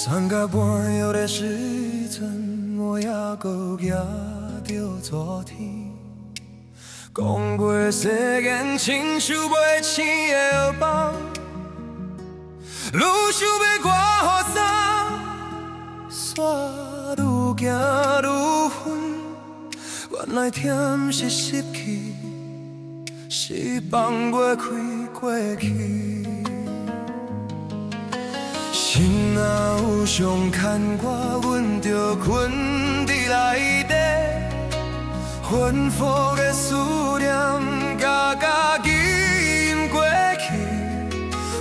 三更半夜的时阵，我还搁举着昨天，讲袂世间亲像袂醒的梦，愈想要我予啥，煞愈行愈远。原来甜是失去，是放袂开过去。心若有伤牵挂，阮就困伫内底，反复的思念，甲家己淹过去。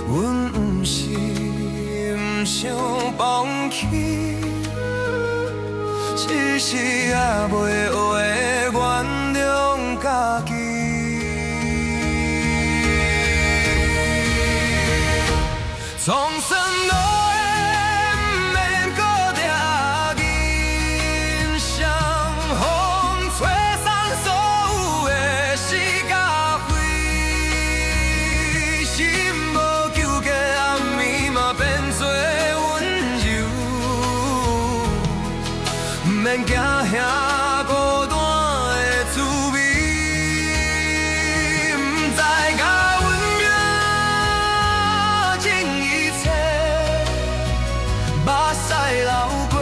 阮不是不想放弃，只是还袂会原谅家己。从生落的不免搁抓紧，双风吹散所有的是甲灰，心无纠结，暗暝嘛变做温柔，不免惊遐孤单的滋味，不知甲阮目屎流过，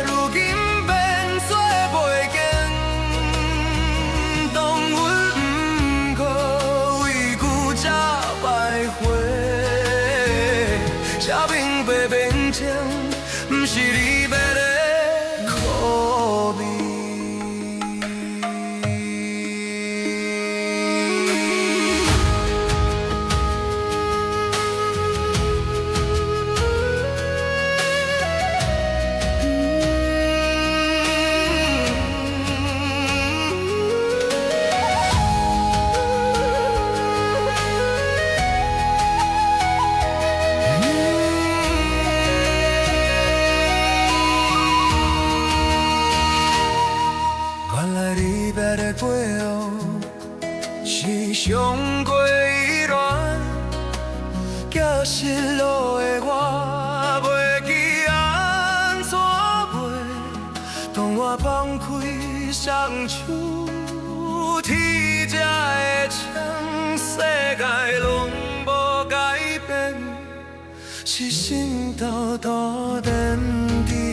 如今变做背景。当阮不过为旧才徘徊，才明白变情，不是离别的苦味。原来离别的过后是上过依恋，行失落的我，袂记安怎袂。当我放开双手，天才会唱，世界拢无改变，是心豆豆点滴。